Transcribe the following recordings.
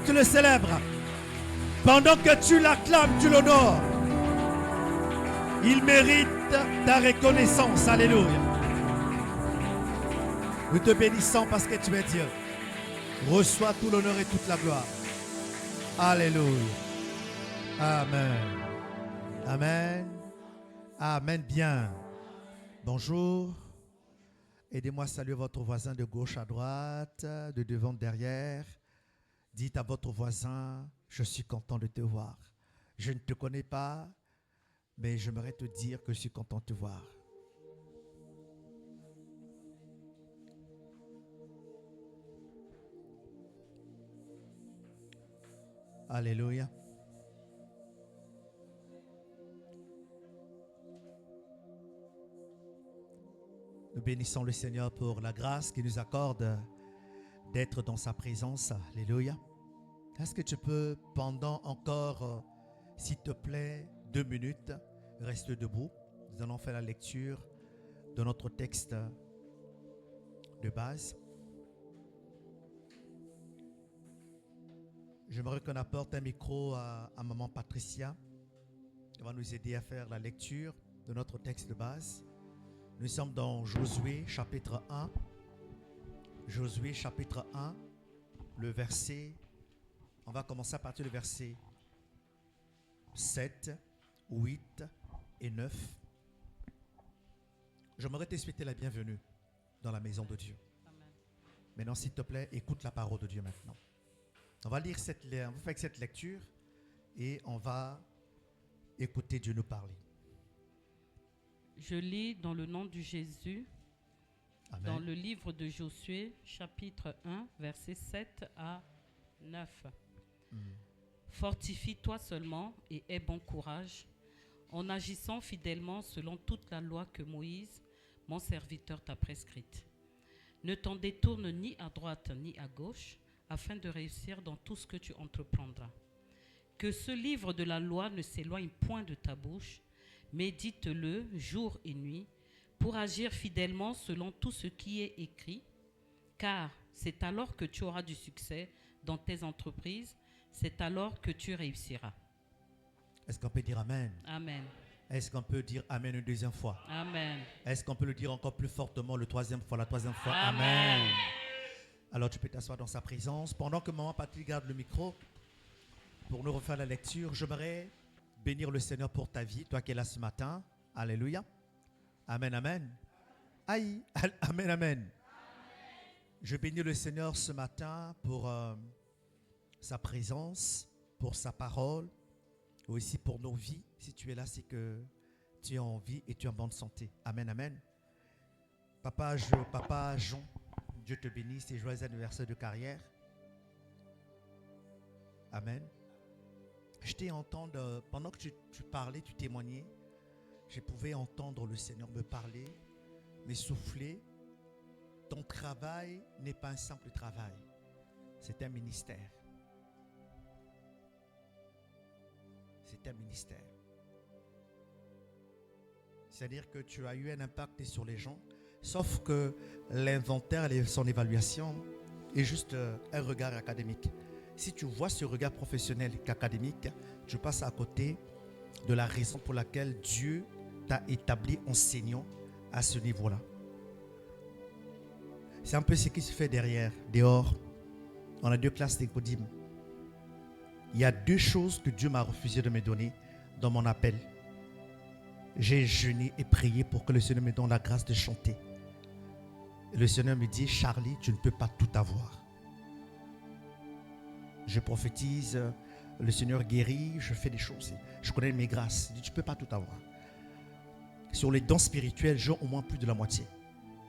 tu le célèbres, pendant que tu l'acclames, tu l'honores, il mérite ta reconnaissance. Alléluia. Nous te bénissons parce que tu es Dieu. Reçois tout l'honneur et toute la gloire. Alléluia. Amen. Amen. Amen. Bien. Bonjour. Aidez-moi à saluer votre voisin de gauche à droite, de devant, derrière. Dites à votre voisin, je suis content de te voir. Je ne te connais pas, mais j'aimerais te dire que je suis content de te voir. Alléluia. Nous bénissons le Seigneur pour la grâce qu'il nous accorde d'être dans sa présence. Alléluia. Est-ce que tu peux, pendant encore, s'il te plaît, 2 minutes, rester debout. Nous allons faire la lecture de notre texte de base. J'aimerais qu'on apporte un micro à maman Patricia. Elle va nous aider à faire la lecture de notre texte de base. Nous sommes dans Josué chapitre 1. Josué chapitre 1, le verset, on va commencer à partir du verset 7, 8 et 9. J'aimerais te souhaiter la bienvenue dans la maison de Dieu. Amen. Maintenant, s'il te plaît, écoute la parole de Dieu maintenant. On va faire cette lecture et on va écouter Dieu nous parler. Je lis dans le nom de Jésus, Amen. Dans le livre de Josué, chapitre 1, versets 7 à 9. Fortifie-toi seulement et aie bon courage, en agissant fidèlement selon toute la loi que Moïse, mon serviteur, t'a prescrite. Ne t'en détourne ni à droite ni à gauche, afin de réussir dans tout ce que tu entreprendras. Que ce livre de la loi ne s'éloigne point de ta bouche, médite-le jour et nuit, pour agir fidèlement selon tout ce qui est écrit, car c'est alors que tu auras du succès dans tes entreprises, c'est alors que tu réussiras. Est-ce qu'on peut dire Amen? Amen. Est-ce qu'on peut dire Amen une deuxième fois? Amen. Est-ce qu'on peut le dire encore plus fortement la troisième fois? Amen. Amen. Alors tu peux t'asseoir dans sa présence. Pendant que maman Patrick garde le micro pour nous refaire la lecture, j'aimerais bénir le Seigneur pour ta vie, toi qui es là ce matin. Alléluia. Amen, amen. Aïe, amen, amen. Je bénis le Seigneur ce matin pour sa présence, pour sa parole, aussi pour nos vies. Si tu es là, c'est que tu es en vie et tu es en bonne santé. Amen, amen. Papa Jean, Dieu te bénisse et joyeux anniversaire de carrière. Amen. Je t'ai entendu, pendant que tu parlais, tu témoignais, je pouvais entendre le Seigneur me parler, me souffler. Ton travail n'est pas un simple travail, c'est un ministère. C'est un ministère. C'est-à-dire que tu as eu un impact sur les gens, sauf que l'inventaire et son évaluation est juste un regard académique. Si tu vois ce regard professionnel qu'académique, tu passes à côté de la raison pour laquelle Dieu t'a établi enseignant à ce niveau-là. C'est un peu ce qui se fait dehors. On a 2 classes d'écodime. Il y a 2 choses que Dieu m'a refusé de me donner dans mon appel. J'ai jeûné et prié pour que le Seigneur me donne la grâce de chanter. Et le Seigneur me dit, Charlie, tu ne peux pas tout avoir. Je prophétise, le Seigneur guérit, je fais des choses. Je connais mes grâces. Il dit, tu ne peux pas tout avoir. Sur les dons spirituels, j'ai au moins plus de la moitié.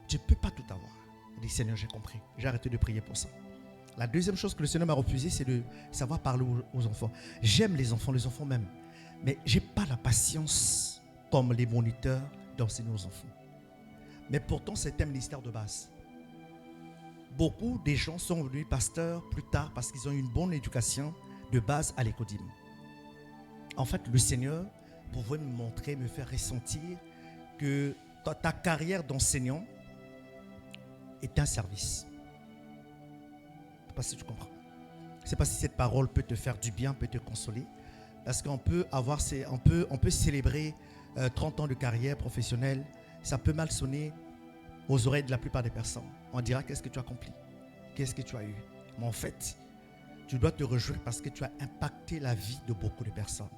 Tu ne peux pas tout avoir. Il dit, Seigneur, j'ai compris. J'ai arrêté de prier pour ça. La deuxième chose que le Seigneur m'a refusé, c'est de savoir parler aux enfants. J'aime les enfants même. Mais je n'ai pas la patience, comme les moniteurs, d'enseigner aux enfants. Mais pourtant, c'est un ministère de base. Beaucoup des gens sont devenus pasteurs plus tard parce qu'ils ont eu une bonne éducation de base à l'écodime. En fait, le Seigneur pouvait me montrer, me faire ressentir que ta carrière d'enseignant est un service. Je ne sais pas si tu comprends. sais pas si cette parole peut te faire du bien, peut te consoler. Parce qu'on peut on peut célébrer 30 ans de carrière professionnelle. Ça peut mal sonner aux oreilles de la plupart des personnes. On dira, qu'est-ce que tu as accompli? Qu'est-ce que tu as eu? Mais en fait, tu dois te réjouir parce que tu as impacté la vie de beaucoup de personnes.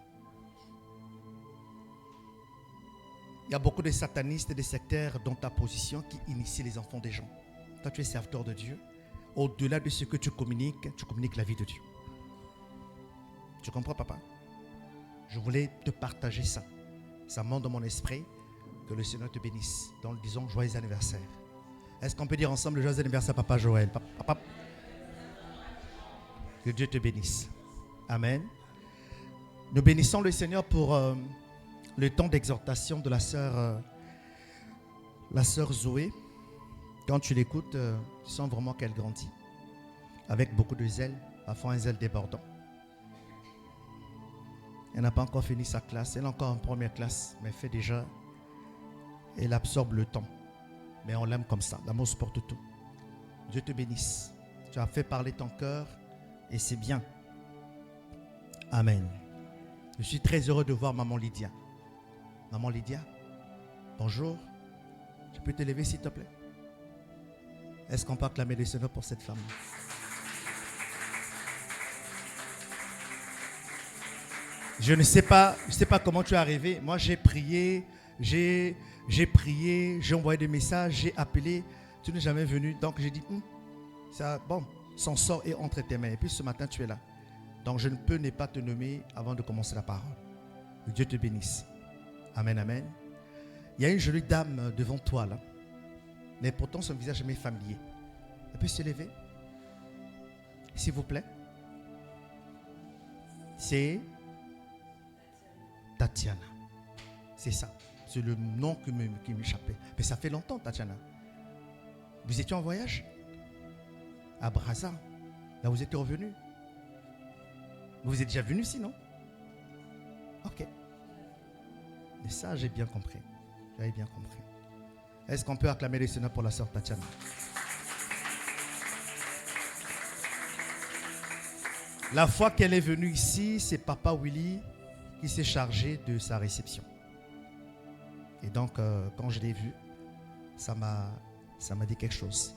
Il y a beaucoup de satanistes et de sectaires dans ta position qui initient les enfants des gens. Toi, tu es serviteur de Dieu. Au-delà de ce que tu communiques la vie de Dieu. Tu comprends, papa? Je voulais te partager ça. Ça monte dans mon esprit. Que le Seigneur te bénisse. Donc, disons, joyeux anniversaire. Est-ce qu'on peut dire ensemble joyeux anniversaire, papa Joël? Papa. Que Dieu te bénisse. Amen. Nous bénissons le Seigneur pour le temps d'exhortation de la sœur Zoé. Quand tu l'écoutes, tu sens vraiment qu'elle grandit. Avec beaucoup de zèle, parfois un zèle débordant. Elle n'a pas encore fini sa classe. Elle est encore en première classe, mais fait déjà. Elle absorbe le temps. Mais on l'aime comme ça. L'amour supporte tout. Dieu te bénisse. Tu as fait parler ton cœur et c'est bien. Amen. Je suis très heureux de voir maman Lydia. Maman Lydia, bonjour. Tu peux te lever s'il te plaît? Est-ce qu'on peut acclamer le Seigneur pour cette femme? Je ne sais pas comment tu es arrivé. Moi, j'ai prié, j'ai envoyé des messages, j'ai appelé. Tu n'es jamais venu. Donc, j'ai dit, ça, bon, son sort est entre tes mains. Et puis, ce matin, tu es là. Donc, je ne peux ne pas te nommer avant de commencer la parole. Que Dieu te bénisse. Amen, amen. Il y a une jolie dame devant toi, là. Mais pourtant, son visage m'est familier. Elle peut se lever? S'il vous plaît. C'est Tatiana. C'est ça. C'est le nom qui m'échappait. Mais ça fait longtemps, Tatiana. Vous étiez en voyage? À Brazza. Là, vous étiez revenu. Vous êtes déjà venu ici, non? Ok. Et ça, j'ai bien compris. J'avais bien compris. Est-ce qu'on peut acclamer le Seigneur pour la sœur Tatiana? La fois qu'elle est venue ici, c'est Papa Willy qui s'est chargé de sa réception. Et donc, quand je l'ai vue, ça m'a dit quelque chose.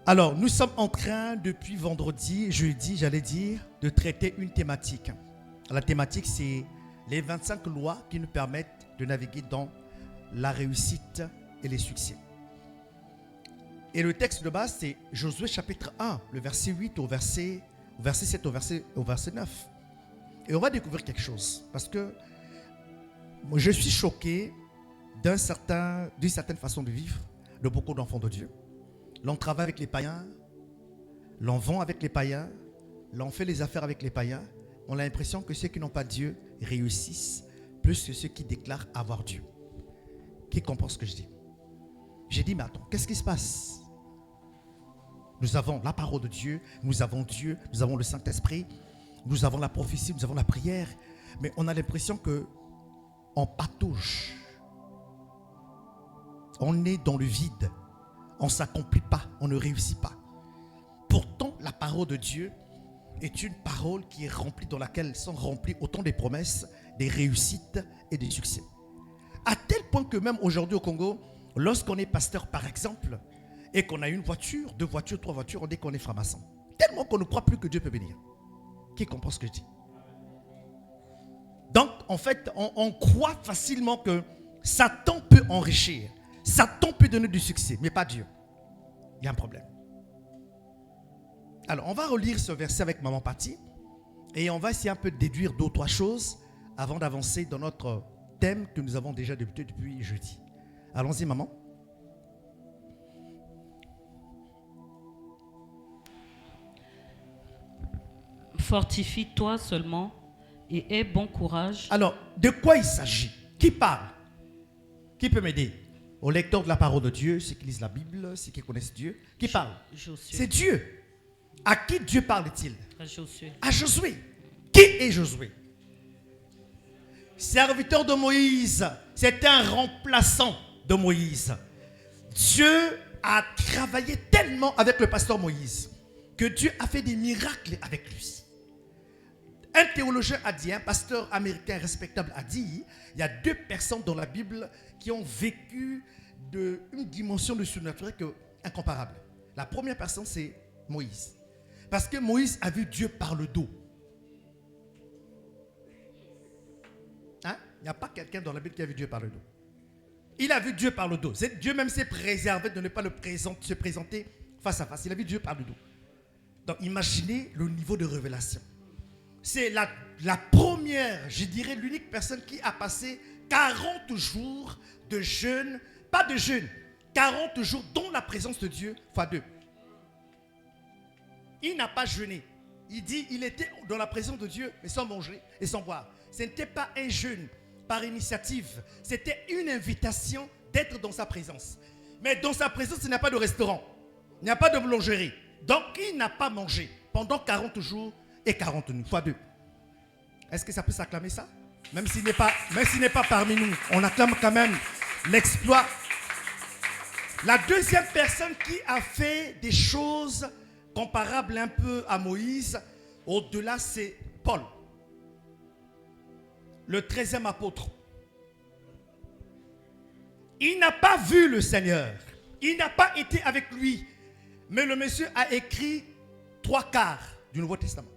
Alors, nous sommes en train, depuis vendredi, jeudi, j'allais dire, de traiter une thématique. La thématique, c'est les 25 lois qui nous permettent de naviguer dans la réussite et les succès. Et le texte de base, c'est Josué chapitre 1, le verset 8 au verset 7 au verset 9. Et on va découvrir quelque chose. Parce que moi, je suis choqué d'une certaine façon de vivre de beaucoup d'enfants de Dieu. L'on travaille avec les païens, l'on vend avec les païens, l'on fait les affaires avec les païens. On a l'impression que ceux qui n'ont pas Dieu réussissent plus que ceux qui déclarent avoir Dieu. Qui comprend ce que je dis? J'ai dit, mais attends, qu'est-ce qui se passe? Nous avons la parole de Dieu, nous avons le Saint-Esprit, nous avons la prophétie, nous avons la prière, mais on a l'impression qu'on patauge. On est dans le vide. On ne s'accomplit pas, on ne réussit pas. Pourtant, la parole de Dieu est une parole qui est remplie, dans laquelle sont remplies autant des promesses, des réussites et des succès. À tel point que même aujourd'hui au Congo, lorsqu'on est pasteur par exemple, et qu'on a une voiture, 2 voitures, 3 voitures, on dit qu'on est franc-maçon. Tellement qu'on ne croit plus que Dieu peut bénir. Qui comprend ce que je dis? Donc, en fait, on croit facilement que Satan peut enrichir. Satan peut donner du succès, mais pas Dieu. Il y a un problème. Alors, on va relire ce verset avec Maman Patti et on va essayer un peu de déduire 2 ou 3 choses avant d'avancer dans notre thème que nous avons déjà débuté depuis jeudi. Allons-y, maman. Fortifie-toi seulement et aie bon courage. Alors, de quoi il s'agit? Qui parle? Qui peut m'aider? Aux lecteurs de la parole de Dieu, ceux qui lisent la Bible, ceux qui connaissent Dieu. Qui parle? Josué. C'est Dieu. À qui Dieu parle-t-il? À Josué. À Josué. Qui est Josué? Serviteur de Moïse. C'était un remplaçant de Moïse. Dieu a travaillé tellement avec le pasteur Moïse que Dieu a fait des miracles avec lui. Un théologien a dit, un pasteur américain respectable a dit, il y a 2 personnes dans la Bible qui ont vécu une dimension de surnaturel incomparable. La première personne, c'est Moïse. Parce que Moïse a vu Dieu par le dos. Hein? Il n'y a pas quelqu'un dans la Bible qui a vu Dieu par le dos. Il a vu Dieu par le dos. Dieu même s'est préservé de ne pas se présenter face à face. Il a vu Dieu par le dos. Donc imaginez le niveau de révélation. C'est la première, je dirais l'unique personne qui a passé 40 jours de jeûne, pas de jeûne, 40 jours dans la présence de Dieu, fois 2. Il n'a pas jeûné. Il dit il était dans la présence de Dieu, mais sans manger et sans boire. Ce n'était pas un jeûne par initiative. C'était une invitation d'être dans sa présence. Mais dans sa présence, il n'y a pas de restaurant. Il n'y a pas de boulangerie. Donc, il n'a pas mangé pendant 40 jours et 40 nuits, fois 2. Est-ce que ça peut s'acclamer ça? Même s'il n'est pas parmi nous, on acclame quand même l'exploit. La deuxième personne qui a fait des choses comparables un peu à Moïse, au-delà, c'est Paul, le 13e apôtre. Il n'a pas vu le Seigneur. Il n'a pas été avec lui. Mais le monsieur a écrit 3/4 du Nouveau Testament.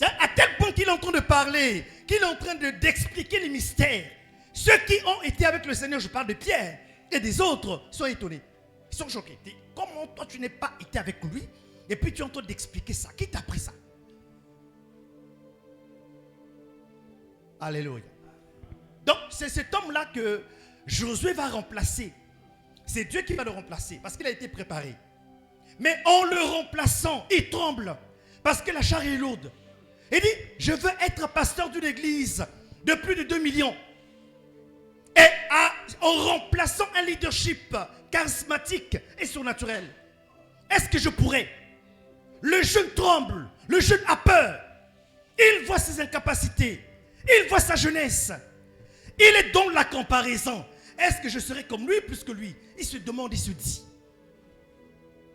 À tel point qu'il est en train de parler, qu'il est en train d'expliquer les mystères. Ceux qui ont été avec le Seigneur, je parle de Pierre et des autres, sont étonnés. Ils sont choqués. Comment toi tu n'es pas été avec lui et puis tu es en train d'expliquer ça? Qui t'a appris ça? Alléluia. Donc c'est cet homme-là que Josué va remplacer. C'est Dieu qui va le remplacer parce qu'il a été préparé. Mais en le remplaçant, il tremble parce que la charge est lourde. Il dit, je veux être pasteur d'une église de plus de 2 millions. Et en remplaçant un leadership charismatique et surnaturel, est-ce que je pourrais? Le jeune tremble, le jeune a peur. Il voit ses incapacités, il voit sa jeunesse. Il est dans la comparaison. Est-ce que je serai comme lui plus que lui? Il se demande, il se dit.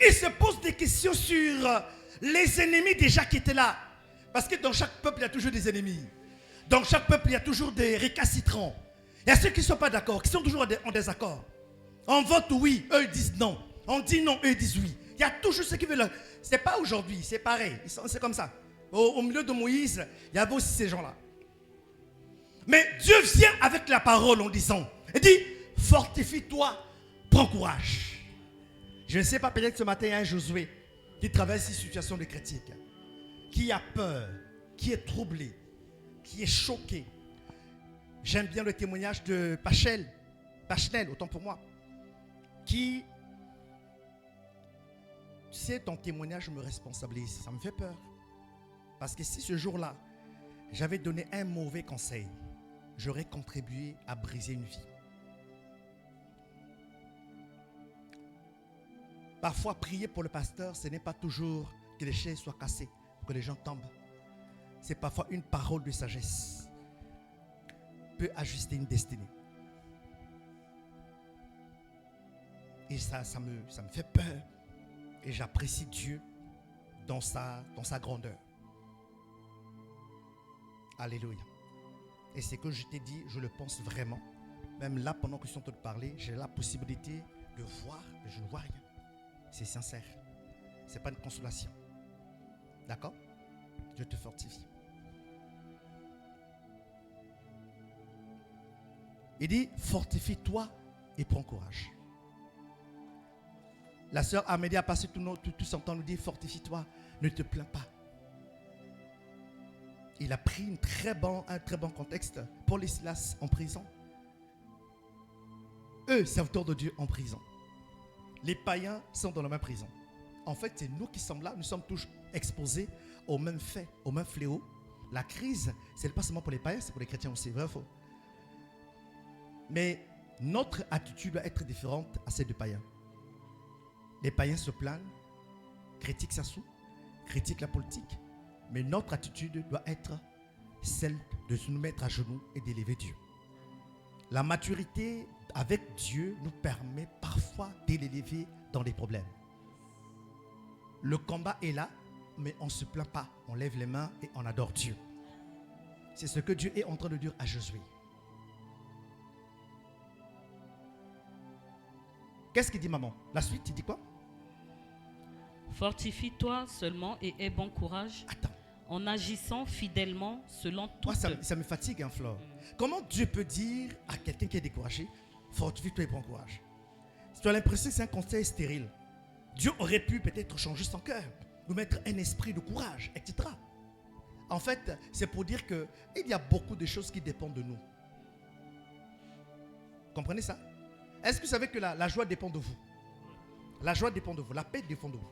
Il se pose des questions sur les ennemis déjà qui étaient là. Parce que dans chaque peuple, il y a toujours des ennemis. Dans chaque peuple, il y a toujours des récalcitrants. Il y a ceux qui ne sont pas d'accord, qui sont toujours en désaccord. On vote oui, eux ils disent non. On dit non, eux ils disent oui. Il y a toujours ceux qui veulent. Ce n'est pas aujourd'hui, c'est pareil. C'est comme ça. Au milieu de Moïse, il y avait aussi ces gens-là. Mais Dieu vient avec la parole en disant, il dit, fortifie-toi, prends courage. Je ne sais pas, peut-être que ce matin, il y a un Josué qui traverse une situation de critique, qui a peur, qui est troublé, qui est choqué. J'aime bien le témoignage de Pachnel, autant pour moi, qui, tu sais, ton témoignage me responsabilise, ça me fait peur. Parce que si ce jour-là, j'avais donné un mauvais conseil, j'aurais contribué à briser une vie. Parfois, prier pour le pasteur, ce n'est pas toujours que les chaises soient cassées, que les gens tombent. C'est parfois une parole de sagesse peut ajuster une destinée. Et ça me fait peur. Et j'apprécie Dieu dans sa grandeur. Alléluia. Et ce que je t'ai dit, je le pense vraiment. Même là, pendant que je suis en train de parler, j'ai la possibilité de voir, mais je ne vois rien. C'est sincère. Ce n'est pas une consolation. D'accord? Dieu te fortifie. Il dit, fortifie-toi et prends courage. La sœur Amélie a passé tout son temps nous dire, fortifie-toi, ne te plains pas. Il a pris un très bon contexte. Paul et Silas en prison. Eux, serviteurs de Dieu, en prison. Les païens sont dans la même prison. En fait, c'est nous qui sommes là. Nous sommes tous exposés aux mêmes faits, aux mêmes fléaux. La crise, ce n'est pas seulement pour les païens, c'est pour les chrétiens aussi. Vrai ou faux? Mais notre attitude doit être différente à celle des païens. Les païens se plaignent, critiquent Sassou, critiquent la politique. Mais notre attitude doit être celle de nous mettre à genoux et d'élever Dieu. La maturité avec Dieu nous permet parfois de l'élever dans des problèmes. Le combat est là, mais on ne se plaint pas. On lève les mains et on adore Dieu. C'est ce que Dieu est en train de dire à Josué. Qu'est-ce qu'il dit, maman? La suite, il dit quoi? Fortifie-toi seulement et aie bon courage. Attends. En agissant fidèlement selon tout. Moi, ça me fatigue, hein, Flore. Comment Dieu peut dire à quelqu'un qui est découragé, fortifie-toi et prends courage? Tu as l'impression que c'est un conseil stérile. Dieu aurait pu peut-être changer son cœur, nous mettre un esprit de courage, etc. En fait, c'est pour dire qu'il y a beaucoup de choses qui dépendent de nous. Comprenez ça? Est-ce que vous savez que la joie dépend de vous? La joie dépend de vous, la paix dépend de vous.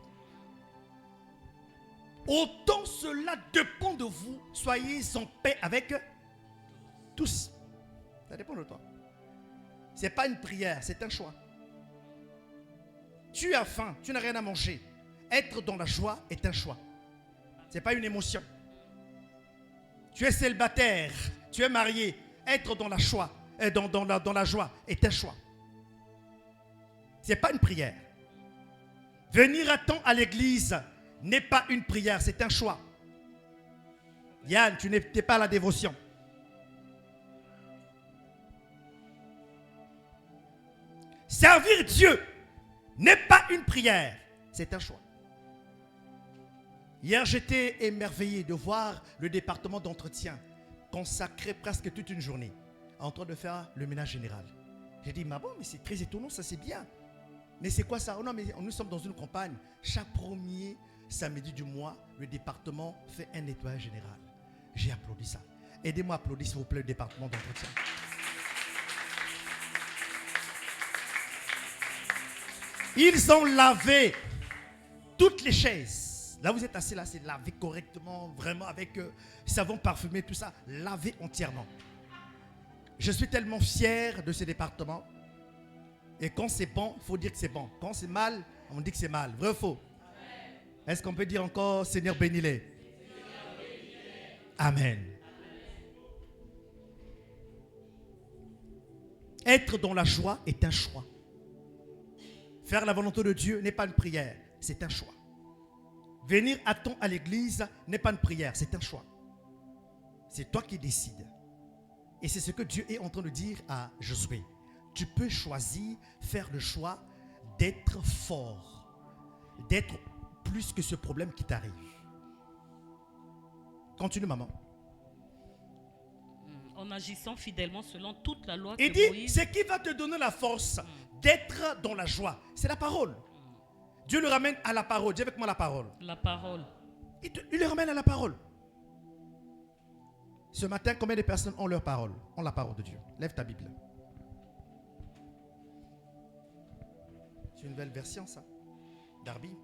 Autant cela dépend de vous, soyez en paix avec tous. Ça dépend de toi. Ce n'est pas une prière, c'est un choix. Tu as faim, tu n'as rien à manger. Être dans la joie est un choix. Ce n'est pas une émotion. Tu es célibataire, tu es marié. Être dans la joie, dans la joie est un choix. Ce n'est pas une prière. Venir à temps à l'église n'est pas une prière, c'est un choix. Yann, tu n'es pas à la dévotion. Servir Dieu n'est pas une prière, c'est un choix. Hier, j'étais émerveillé de voir le département d'entretien consacrer presque toute une journée en train de faire le ménage général. J'ai dit, mais bon, mais c'est très étonnant, ça c'est bien. Mais c'est quoi ça? Oh non, mais nous sommes dans une campagne. Chaque premier samedi du mois, le département fait un nettoyage général. J'ai applaudi ça. Aidez-moi à applaudir, s'il vous plaît, le département d'entretien. Ils ont lavé toutes les chaises. Là, vous êtes assis là, c'est lavé correctement, vraiment avec savon parfumé, tout ça. Lavé entièrement. Je suis tellement fier de ce département. Et quand c'est bon, il faut dire que c'est bon. Quand c'est mal, on dit que c'est mal. Vrai ou faux? Est-ce qu'on peut dire encore Seigneur bénis-les? Amen. Être dans la joie est un choix. Faire la volonté de Dieu n'est pas une prière, c'est un choix. Venir à temps à l'église n'est pas une prière, c'est un choix. C'est toi qui décides. Et c'est ce que Dieu est en train de dire à Josué. Tu peux choisir, faire le choix d'être fort, d'être plus que ce problème qui t'arrive. Continue, maman. En agissant fidèlement selon toute la loi Il que dit, Moïse... ce qui va te donner la force d'être dans la joie, c'est la parole. Dieu le ramène à la parole. Dis avec moi la parole. La parole. Il le ramène à la parole. Ce matin, combien de personnes ont leur parole, ont la parole de Dieu? Lève ta Bible. C'est une nouvelle version, ça. Darby.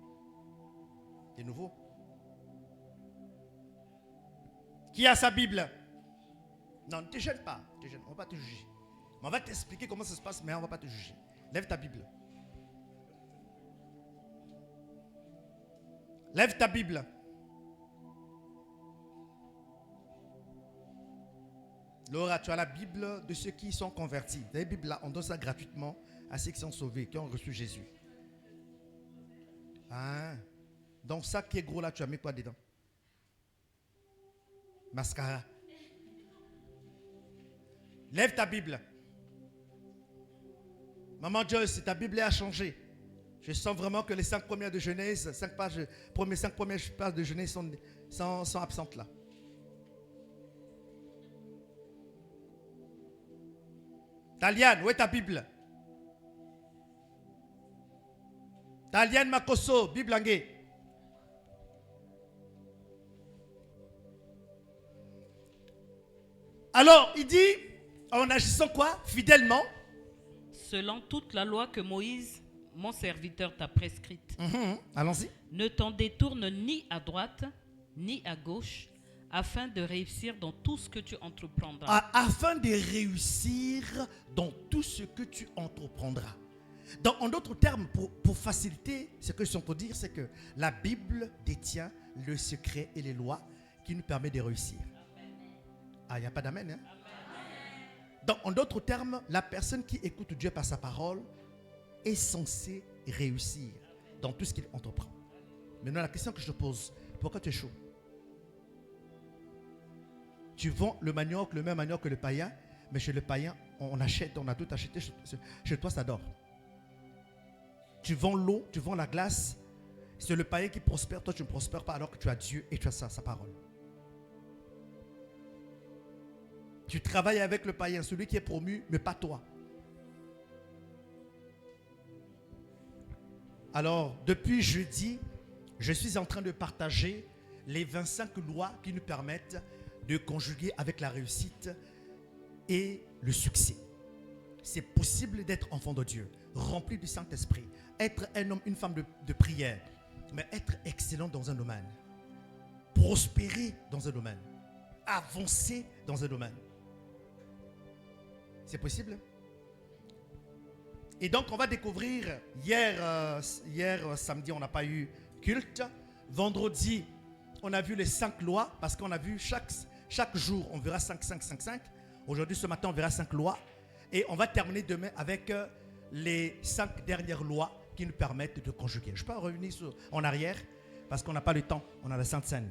C'est nouveau. Qui a sa Bible? Non, ne te gêne pas. On ne va pas te juger. Mais on va t'expliquer comment ça se passe, mais on ne va pas te juger. Lève ta Bible. Lève ta Bible. Laura, tu as la Bible de ceux qui sont convertis. La Bible là, on donne ça gratuitement à ceux qui sont sauvés, qui ont reçu Jésus. Ah. Donc ça qui est gros là, tu as mis quoi dedans? Mascara. Lève ta Bible. Maman Joyce, ta Bible a changé. Je sens vraiment que les 5 premières de Genèse, 5 pages de Genèse sont absentes là. Taliane, où est ta Bible? Taliane Makoso, Bible angé. Alors, il dit, en agissant quoi? Fidèlement. Selon toute la loi que Moïse, mon serviteur, t'a prescrite. Allons-y. Ne t'en détourne ni à droite, ni à gauche, afin de réussir dans tout ce que tu entreprendras. Afin de réussir dans tout ce que tu entreprendras. En d'autres termes, pour faciliter, ce que je suis en train de dire, c'est que la Bible détient le secret et les lois qui nous permettent de réussir. Ah, il n'y a pas d'amen, hein? En d'autres termes, la personne qui écoute Dieu par sa parole est censée réussir dans tout ce qu'il entreprend. Maintenant, la question que je te pose, pourquoi tu es chaud? Tu vends le manioc, le même manioc que le païen, mais chez le païen, on achète, on a tout acheté, chez toi ça dort. Tu vends l'eau, tu vends la glace, c'est le païen qui prospère, toi tu ne prospères pas alors que tu as Dieu et tu as sa parole. Tu travailles avec le païen, celui qui est promu, mais pas toi. Alors, depuis jeudi, je suis en train de partager les 25 lois qui nous permettent de conjuguer avec la réussite et le succès. C'est possible d'être enfant de Dieu, rempli du Saint-Esprit, être un homme, une femme de prière, mais être excellent dans un domaine, prospérer dans un domaine, avancer dans un domaine. C'est possible? Et donc, on va découvrir, hier samedi, on n'a pas eu culte. Vendredi, on a vu les 5 lois, parce qu'on a vu chaque jour, on verra 5. Aujourd'hui, ce matin, on verra 5 lois. Et on va terminer demain avec les 5 dernières lois qui nous permettent de conjuguer. Je peux revenir en arrière, parce qu'on n'a pas le temps, on a la Sainte Seine.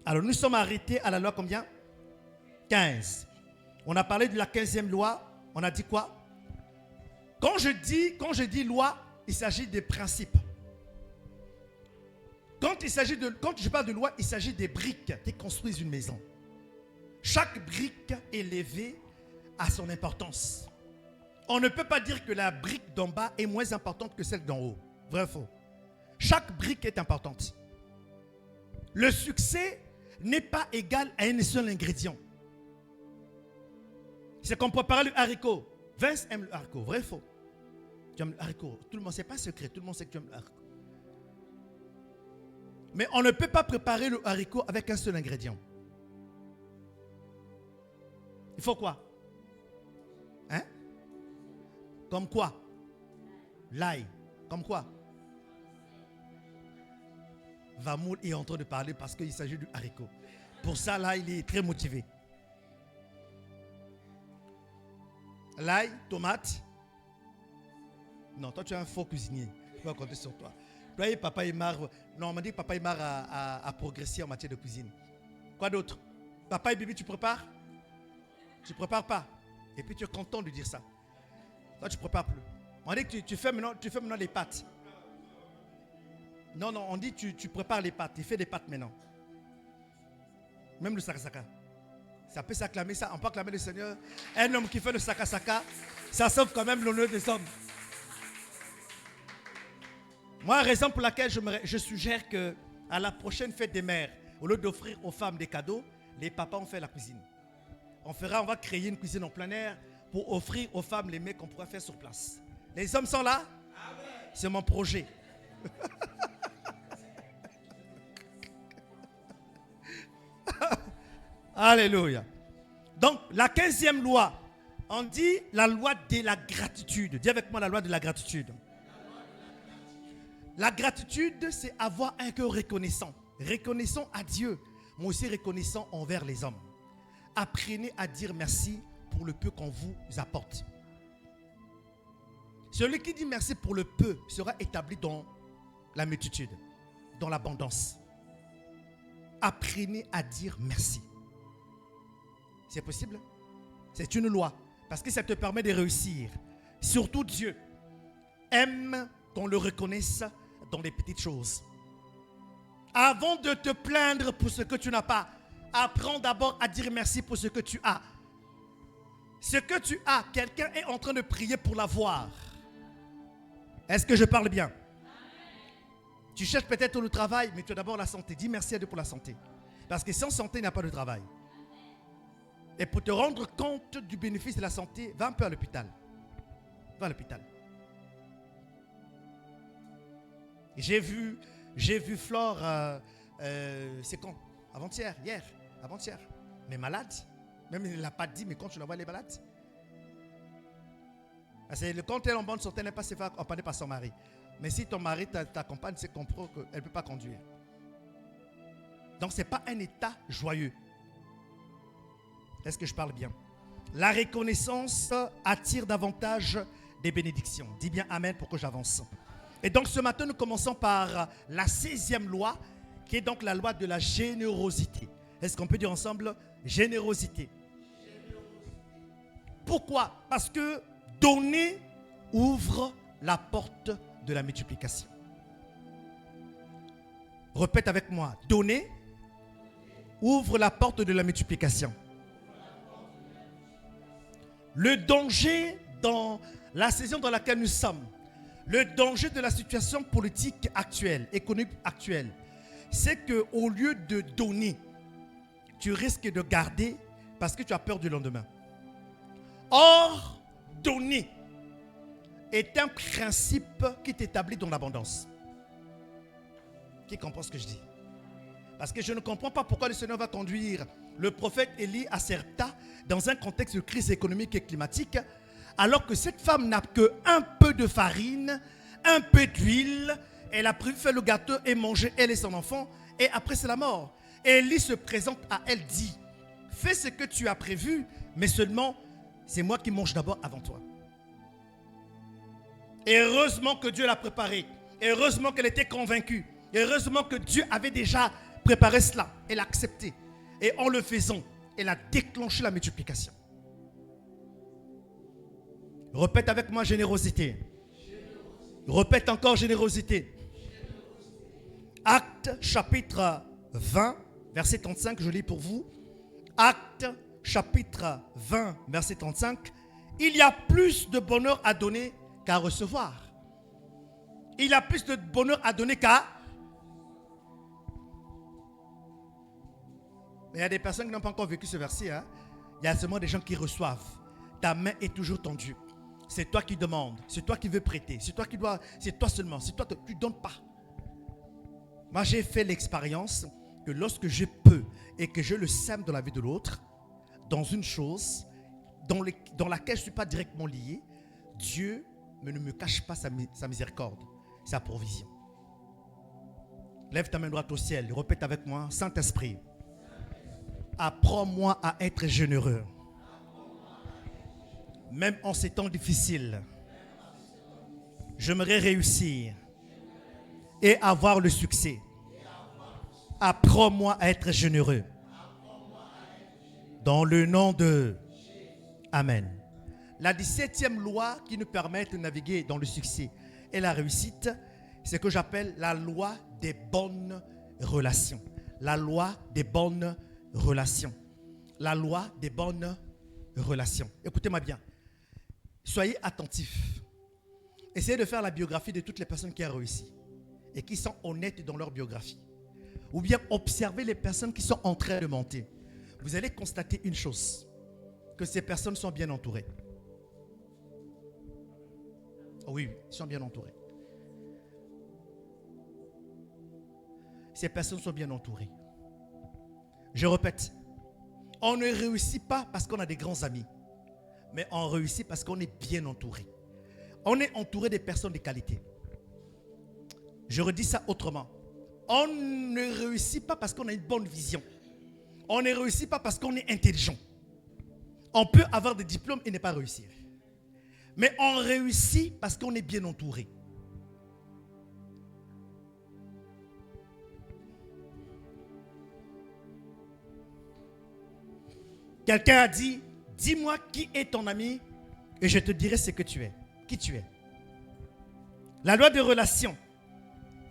Alors, nous sommes arrêtés à la loi combien? 15. On a parlé de la 15e loi, on a dit quoi? Quand je dis loi, il s'agit des principes. Quand je parle de loi, il s'agit des briques qui construisent une maison. Chaque brique élevée a son importance. On ne peut pas dire que la brique d'en bas est moins importante que celle d'en haut. Vrai ou faux? Chaque brique est importante. Le succès n'est pas égal à un seul ingrédient. C'est comme préparer le haricot. Vince aime le haricot, vrai ou faux? Tu aimes le haricot. Tout le monde, c'est pas secret, tout le monde sait que tu aimes le haricot. Mais on ne peut pas préparer le haricot avec un seul ingrédient. Il faut quoi? Hein? Comme quoi? L'ail. Comme quoi? Vamoul est en train de parler parce qu'il s'agit du haricot. Pour ça, là, il est très motivé. L'ail, tomate. Non, toi tu es un faux cuisinier. Je peux compter sur toi. Toi et Papa Imar. Non, on m'a dit que Papa Imar a progressé en matière de cuisine. Quoi d'autre? Papa et Bibi, tu prépares? Tu ne prépares pas. Et puis tu es content de dire ça. Toi tu ne prépares plus. On dit que tu fais maintenant les pâtes. Non, on dit que tu prépares les pâtes. Tu fais des pâtes maintenant. Même le sakasaka. Ça peut s'acclamer, ça. On peut acclamer le Seigneur. Un homme qui fait le sakasaka, ça sauve quand même l'honneur des hommes. Moi, raison pour laquelle je suggère que à la prochaine fête des mères, au lieu d'offrir aux femmes des cadeaux, les papas ont fait la cuisine. On va créer une cuisine en plein air pour offrir aux femmes les mets qu'on pourrait faire sur place. Les hommes sont là? C'est mon projet. Alléluia. Donc, la 15e loi, on dit la loi de la gratitude. Dis avec moi la loi de la gratitude. La gratitude, c'est avoir un cœur reconnaissant. Reconnaissant à Dieu, mais aussi reconnaissant envers les hommes. Apprenez à dire merci pour le peu qu'on vous apporte. Celui qui dit merci pour le peu sera établi dans la multitude, dans l'abondance. Apprenez à dire merci. C'est possible? C'est une loi. Parce que ça te permet de réussir. Surtout Dieu aime qu'on le reconnaisse dans les petites choses. Avant de te plaindre pour ce que tu n'as pas, apprends d'abord à dire merci pour ce que tu as. Ce que tu as, quelqu'un est en train de prier pour l'avoir. Est-ce que je parle bien? Amen. Tu cherches peut-être le travail, mais tu as d'abord la santé. Dis merci à Dieu pour la santé. Parce que sans santé, il n'y a pas de travail. Et pour te rendre compte du bénéfice de la santé, va un peu à l'hôpital. Va à l'hôpital. J'ai vu Flore, c'est quand? Avant-hier, hier, avant-hier. Mais malade. Même il ne l'a pas dit, mais quand tu la vois, elle est malade. Parce que quand elle est en bonne santé, elle n'est pas se faire accompagner par son mari. Mais si ton mari t'accompagne, c'est comprend qu'elle ne peut pas conduire. Donc ce n'est pas un état joyeux. Est-ce que je parle bien? La reconnaissance attire davantage des bénédictions. Dis bien Amen pour que j'avance. Et donc ce matin, nous commençons par la 16e loi, qui est donc la loi de la générosité. Est-ce qu'on peut dire ensemble générosité? Pourquoi? Parce que donner ouvre la porte de la multiplication. Répète avec moi. Donner ouvre la porte de la multiplication. Le danger dans la saison dans laquelle nous sommes, le danger de la situation politique actuelle, économique actuelle, c'est qu'au lieu de donner, tu risques de garder parce que tu as peur du lendemain. Or, donner est un principe qui t'établit dans l'abondance. Qui comprend ce que je dis? Parce que je ne comprends pas pourquoi le Seigneur va conduire le prophète Élie à Serepta dans un contexte de crise économique et climatique, alors que cette femme n'a qu'un peu de farine, un peu d'huile. Elle a fait le gâteau et mangé, elle et son enfant, et après c'est la mort. Élie se présente à elle, dit: fais ce que tu as prévu, mais seulement c'est moi qui mange d'abord avant toi. Et heureusement que Dieu l'a préparé. Et heureusement qu'elle était convaincue. Et heureusement que Dieu avait déjà préparé cela. Elle a accepté. Et en le faisant, elle a déclenché la multiplication. Répète avec moi générosité. Répète encore générosité. Actes chapitre 20, verset 35, je lis pour vous. Actes chapitre 20, verset 35. Il y a plus de bonheur à donner qu'à recevoir. Il y a plus de bonheur à donner qu'à... Mais il y a des personnes qui n'ont pas encore vécu ce verset. Hein? Il y a seulement des gens qui reçoivent. Ta main est toujours tendue. C'est toi qui demandes. C'est toi qui veux prêter. C'est toi qui dois... C'est toi seulement. C'est toi que tu ne donnes pas. Moi, j'ai fait l'expérience que lorsque je peux et que je le sème dans la vie de l'autre, dans une chose dans laquelle je ne suis pas directement lié, Dieu ne me cache pas sa miséricorde, sa provision. Lève ta main droite au ciel et répète avec moi: Saint-Esprit, apprends-moi à être généreux. Même en ces temps difficiles, j'aimerais réussir et avoir le succès. Apprends-moi à être généreux. Dans le nom de Amen. La 17e loi qui nous permet de naviguer dans le succès et la réussite, c'est ce que j'appelle la loi des bonnes relations. La loi des bonnes relations. La loi des bonnes relations. Écoutez-moi bien. Soyez attentifs. Essayez de faire la biographie de toutes les personnes qui ont réussi et qui sont honnêtes dans leur biographie. Ou bien observez les personnes qui sont en train de monter. Vous allez constater une chose, que ces personnes sont bien entourées. Oh oui, ils sont bien entourés. Ces personnes sont bien entourées. Je répète, on ne réussit pas parce qu'on a des grands amis, mais on réussit parce qu'on est bien entouré. On est entouré des personnes de qualité. Je redis ça autrement. On ne réussit pas parce qu'on a une bonne vision. On ne réussit pas parce qu'on est intelligent. On peut avoir des diplômes et ne pas réussir. Mais on réussit parce qu'on est bien entouré. Quelqu'un a dit: dis-moi qui est ton ami et je te dirai ce que tu es. Qui tu es. La loi de relation.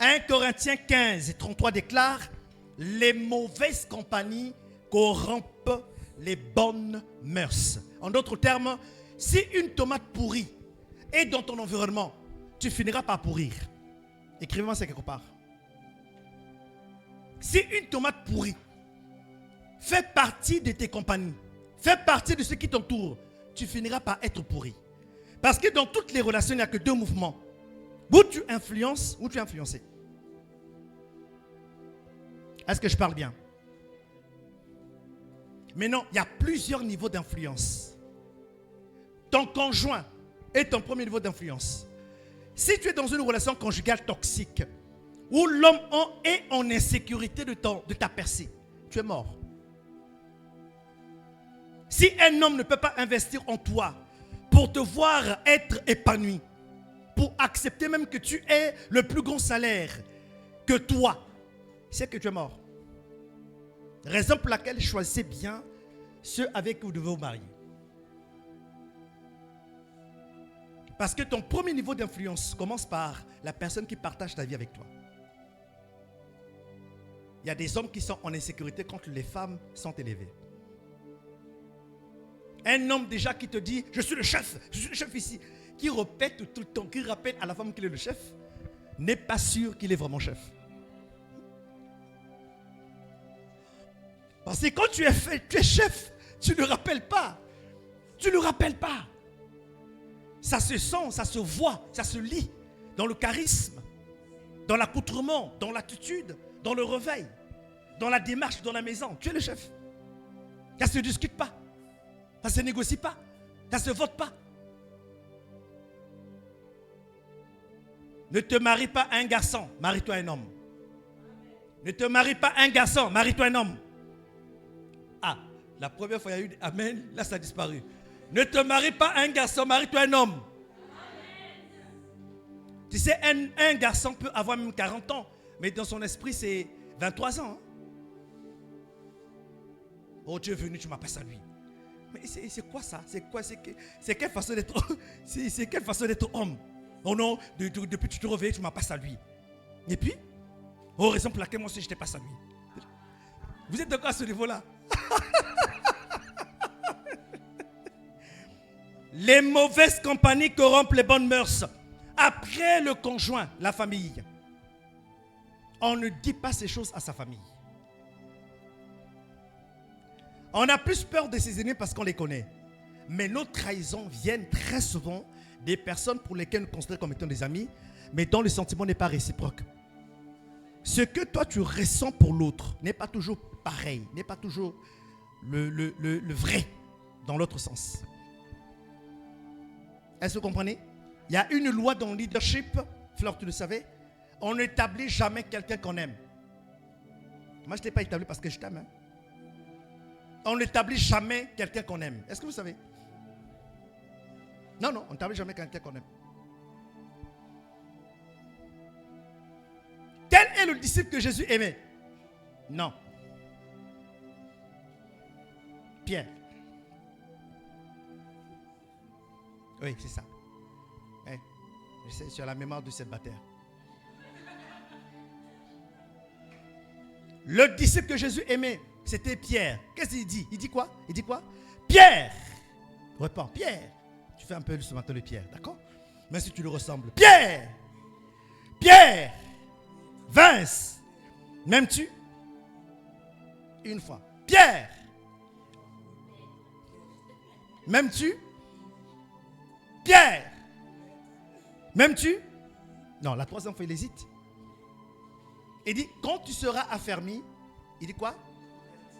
1 Corinthiens 15 et 33 déclare: les mauvaises compagnies corrompent les bonnes mœurs. En d'autres termes, si une tomate pourrie est dans ton environnement, tu finiras par pourrir. Écrivez-moi ça quelque part. Si une tomate pourrie fait partie de tes compagnies, fait partie de ceux qui t'entourent, tu finiras par être pourri. Parce que dans toutes les relations, il n'y a que deux mouvements. Ou tu influences, ou tu es influencé. Est-ce que je parle bien? Mais non, il y a plusieurs niveaux d'influence. Ton conjoint est ton premier niveau d'influence. Si tu es dans une relation conjugale toxique, où l'homme est en insécurité de ta percée, tu es mort. Si un homme ne peut pas investir en toi pour te voir être épanoui, pour accepter même que tu aies le plus grand salaire que toi, c'est que tu es mort. Raison pour laquelle choisissez bien ceux avec qui vous devez vous marier. Parce que ton premier niveau d'influence commence par la personne qui partage ta vie avec toi. Il y a des hommes qui sont en insécurité quand les femmes sont élevées. Un homme déjà qui te dit « je suis le chef ici », qui répète tout le temps, qui rappelle à la femme qu'il est le chef, n'est pas sûr qu'il est vraiment chef. Parce que quand tu es chef, tu ne le rappelles pas. Tu ne le rappelles pas. Ça se sent, ça se voit, ça se lit dans le charisme, dans l'accoutrement, dans l'attitude, dans le réveil, dans la démarche, dans la maison. Tu es le chef. Ça ne se discute pas. Ça ne se négocie pas. Ça ne se vote pas. Ne te marie pas à un garçon, marie-toi à un homme. Ne te marie pas à un garçon, marie-toi à un homme. Ah, la première fois il y a eu Amen, là ça a disparu. Ne te marie pas à un garçon, marie-toi à un homme. Tu sais, un garçon peut avoir même 40 ans, mais dans son esprit c'est 23 ans. Hein? Oh, tu es venu, tu m'as passé à lui. Mais c'est quoi ça? C'est quelle façon d'être c'est quelle façon d'être homme? Oh non, depuis que tu te réveilles, tu m'as passé à lui. Et puis, oh, raison pour laquelle moi aussi je t'ai passé à lui. Vous êtes d'accord à ce niveau-là? Les mauvaises compagnies corrompent les bonnes mœurs. Après le conjoint, la famille. On ne dit pas ces choses à sa famille. On a plus peur de ses ennemis parce qu'on les connaît. Mais nos trahisons viennent très souvent des personnes pour lesquelles nous considérons comme étant des amis, mais dont le sentiment n'est pas réciproque. Ce que toi tu ressens pour l'autre n'est pas toujours pareil, n'est pas toujours le vrai dans l'autre sens. Est-ce que vous comprenez? Il y a une loi dans le leadership, Fleur, tu le savais, on n'établit jamais quelqu'un qu'on aime. Moi, je ne t'ai pas établi parce que je t'aime. Hein? On n'établit jamais quelqu'un qu'on aime. Est-ce que vous savez? Non, on n'établit jamais quelqu'un qu'on aime. Tel est le disciple que Jésus aimait? Non. Pierre. Oui, c'est ça. Je sais, sur la mémoire du célibataire. Le disciple que Jésus aimait, c'était Pierre. Qu'est-ce qu'il dit? Il dit quoi? Pierre! Réponds, Pierre. Tu fais un peu ce matin le Pierre, d'accord? Même si tu le ressembles. Pierre! Pierre! Vince! M'aimes-tu? Une fois. Pierre! M'aimes-tu? Pierre! M'aimes-tu? Non, la troisième fois, il hésite. Il dit, quand tu seras affermi, il dit quoi?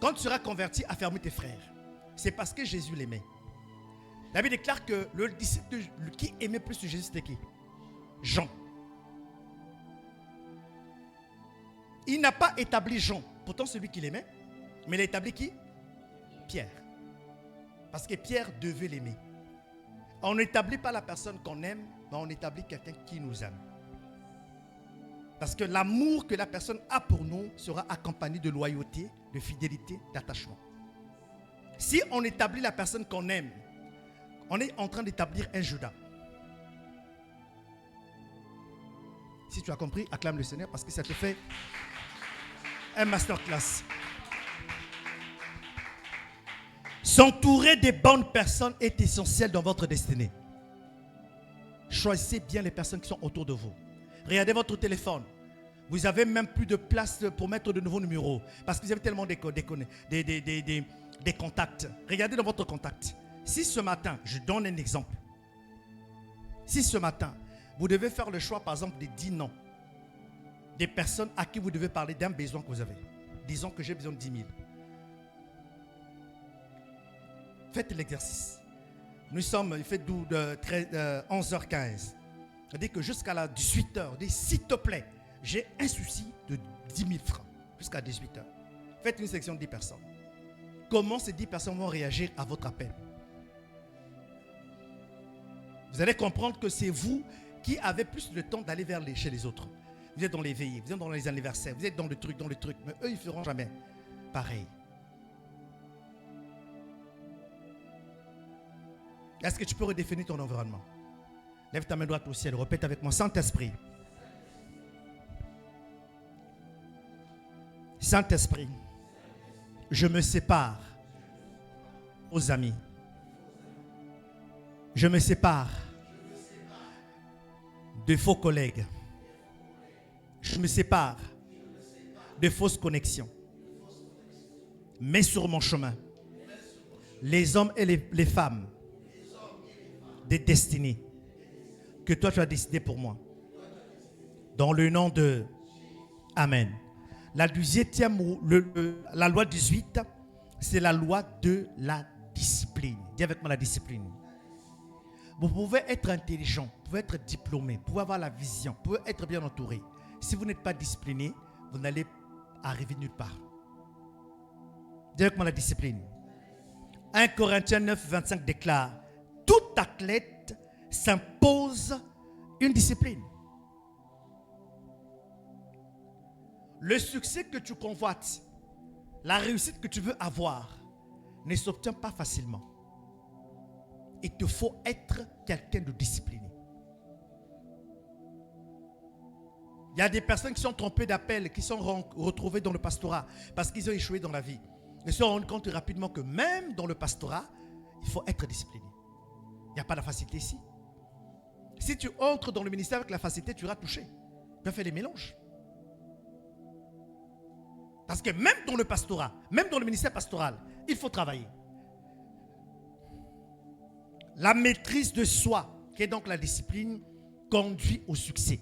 Quand tu seras converti, affermis tes frères. C'est parce que Jésus l'aimait. La Bible déclare que le disciple qui aimait plus Jésus, c'était qui? Jean. Il n'a pas établi Jean, pourtant celui qu'il aimait, mais il a établi qui? Pierre. Parce que Pierre devait l'aimer. On n'établit pas la personne qu'on aime, mais on établit quelqu'un qui nous aime. Parce que l'amour que la personne a pour nous sera accompagné de loyauté, de fidélité, d'attachement. Si on établit la personne qu'on aime, on est en train d'établir un Judas. Si tu as compris, acclame le Seigneur parce que ça te fait un masterclass. S'entourer des bonnes personnes est essentiel dans votre destinée. Choisissez bien les personnes qui sont autour de vous. Regardez votre téléphone. Vous n'avez même plus de place pour mettre de nouveaux numéros. Parce que vous avez tellement des contacts. Regardez dans votre contact. Si ce matin, je donne un exemple. Si ce matin, vous devez faire le choix, par exemple, de 10 noms. Des personnes à qui vous devez parler d'un besoin que vous avez. Disons que j'ai besoin de 10 000. Faites l'exercice. Nous sommes, il fait 11h15. C'est-à-dire que jusqu'à la 18h, dites s'il te plaît, j'ai un souci de 10 000 francs. Jusqu'à 18h. Faites une sélection de 10 personnes. comment ces 10 personnes vont réagir à votre appel. Vous allez comprendre que c'est vous qui avez plus de temps d'aller chez les autres. Vous êtes dans les veillées, vous êtes dans les anniversaires, vous êtes dans le truc. Mais eux, ils ne feront jamais pareil. Est-ce que tu peux redéfinir ton environnement? Lève ta main droite au ciel, répète avec moi. Saint-Esprit. Saint-Esprit, je me sépare aux amis. Je me sépare de faux collègues. Je me sépare de fausses connexions. Mets sur mon chemin les hommes et les femmes des destinées que toi tu as décidé pour moi. Dans le nom de Amen. La la loi 18, c'est la loi de la discipline. Dis avec moi la discipline. Vous pouvez être intelligent, vous pouvez être diplômé, vous pouvez avoir la vision, vous pouvez être bien entouré. Si vous n'êtes pas discipliné, vous n'allez arriver nulle part. Dis avec moi la discipline. 1 Corinthiens 9, 25 déclare: tout athlète s'impose une discipline. Le succès que tu convoites, la réussite que tu veux avoir, ne s'obtient pas facilement. Il te faut être quelqu'un de discipliné. Il y a des personnes qui sont trompées d'appel, qui sont retrouvées dans le pastorat parce qu'ils ont échoué dans la vie. Ils se rendent compte rapidement que même dans le pastorat, il faut être discipliné. Il n'y a pas de facilité ici. Si tu entres dans le ministère avec la facilité, tu iras toucher. Tu vas faire les mélanges. Parce que même dans le pastorat, même dans le ministère pastoral, il faut travailler. La maîtrise de soi, qui est donc la discipline, conduit au succès.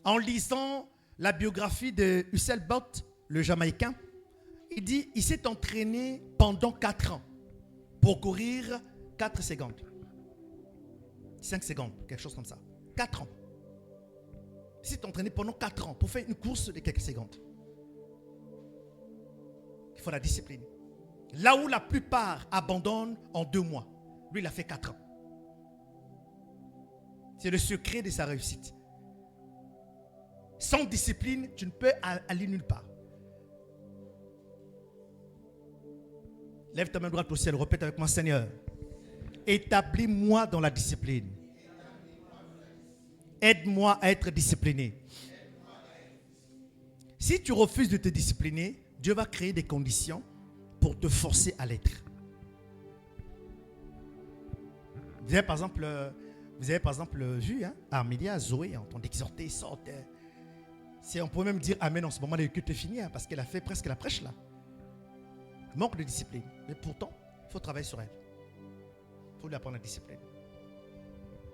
En lisant la biographie de Usain Bolt, le Jamaïcain, il dit qu'il s'est entraîné pendant 4 ans pour courir 4 secondes. 5 secondes, quelque chose comme ça. 4 ans. Il s'est entraîné pendant 4 ans pour faire une course de quelques secondes. Il faut la discipline. Là où la plupart abandonnent en 2 mois, lui il a fait 4 ans. C'est le secret de sa réussite. Sans discipline, tu ne peux aller nulle part. Lève ta main droite au ciel, répète avec moi: Seigneur, établis-moi dans la discipline. Aide-moi à être discipliné. Si tu refuses de te discipliner, Dieu va créer des conditions pour te forcer à l'être. Vous avez par exemple vu Armélia, Zoé, on t'exhortait, sortait. On peut même dire Amen en ce moment, le culte est fini, parce qu'elle a fait presque la prêche là. Manque de discipline. Mais pourtant, il faut travailler sur elle. Il faut lui apprendre la discipline.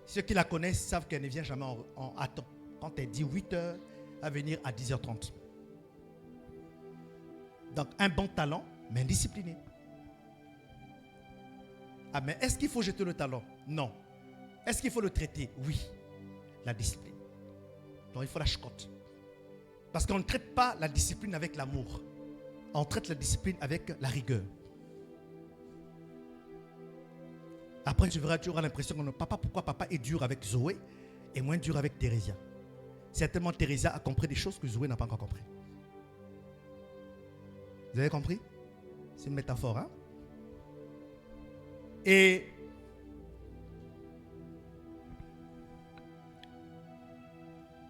Ceux qui la connaissent savent qu'elle ne vient jamais à temps. Quand elle dit 8h, elle va venir à 10h30. Donc un bon talent, mais discipliné. Ah, mais est-ce qu'il faut jeter le talent? Non. Est-ce qu'il faut le traiter? Oui. La discipline. Donc il faut la chicotte. Parce qu'on ne traite pas la discipline avec l'amour. On traite la discipline avec la rigueur. Après, tu auras l'impression que pourquoi papa est dur avec Zoé et moins dur avec Thérésia. Certainement, Thérésia a compris des choses que Zoé n'a pas encore compris. Vous avez compris? C'est une métaphore, hein? Et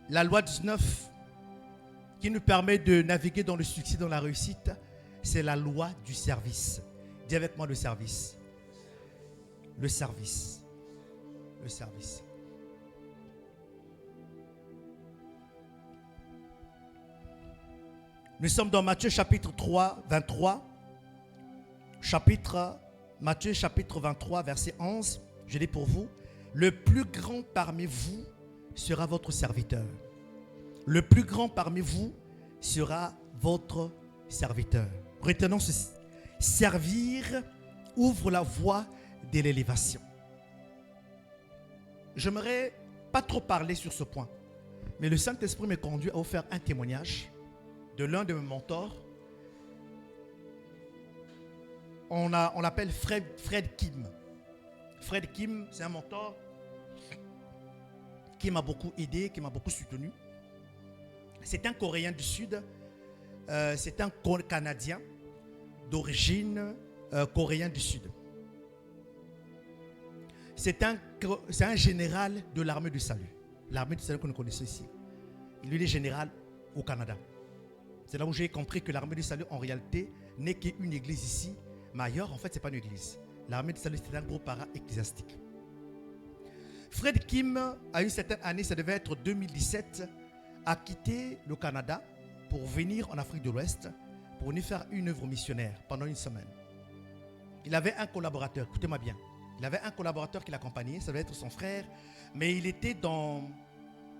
la loi 19 qui nous permet de naviguer dans le succès, dans la réussite, c'est la loi du service. Dis avec moi le service. Le service. Le service. Nous sommes dans Matthieu chapitre 3, 23. Matthieu chapitre 23, verset 11. Je lis pour vous. Le plus grand parmi vous sera votre serviteur. Le plus grand parmi vous sera votre serviteur. Retenons ceci. Servir ouvre la voie de l'élévation. Je n'aimerais pas trop parler sur ce point, mais le Saint-Esprit me conduit à vous faire un témoignage de l'un de mes mentors on l'appelle Fred Kim. Fred Kim, c'est un mentor qui m'a beaucoup aidé, qui m'a beaucoup soutenu. C'est un Coréen du Sud, c'est un Canadien d'origine coréen du Sud. C'est un général de l'armée du salut. L'armée du salut que nous connaissons ici. Il est général au Canada. C'est là où j'ai compris que l'armée du salut, en réalité, n'est qu'une église ici, mais ailleurs, en fait, ce n'est pas une église. L'armée du salut, c'est un groupe para-ecclésiastique. Fred Kim, à une certaine année, ça devait être 2017, a quitté le Canada pour venir en Afrique de l'Ouest pour venir faire une œuvre missionnaire pendant une semaine. Il avait un collaborateur, écoutez-moi bien, il avait un collaborateur qui l'accompagnait, ça devait être son frère, mais il était dans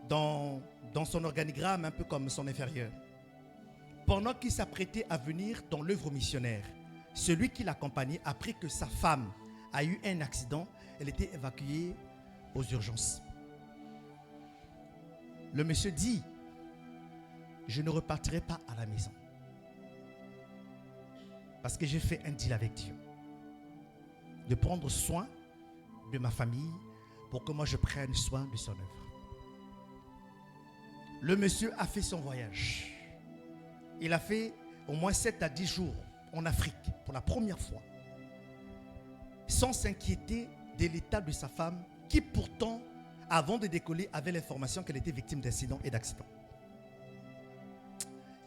son organigramme un peu comme son inférieur. Pendant qu'il s'apprêtait à venir dans l'œuvre missionnaire, celui qui l'accompagnait, après que sa femme a eu un accident, elle était évacuée aux urgences. Le monsieur dit, je ne repartirai pas à la maison. Parce que j'ai fait un deal avec Dieu. De prendre soin de ma famille pour que moi je prenne soin de son œuvre. Le monsieur a fait son voyage. Il a fait au moins 7 à 10 jours en Afrique pour la première fois. Sans s'inquiéter de l'état de sa femme qui pourtant, avant de décoller, avait l'information qu'elle était victime d'incidents et d'accidents.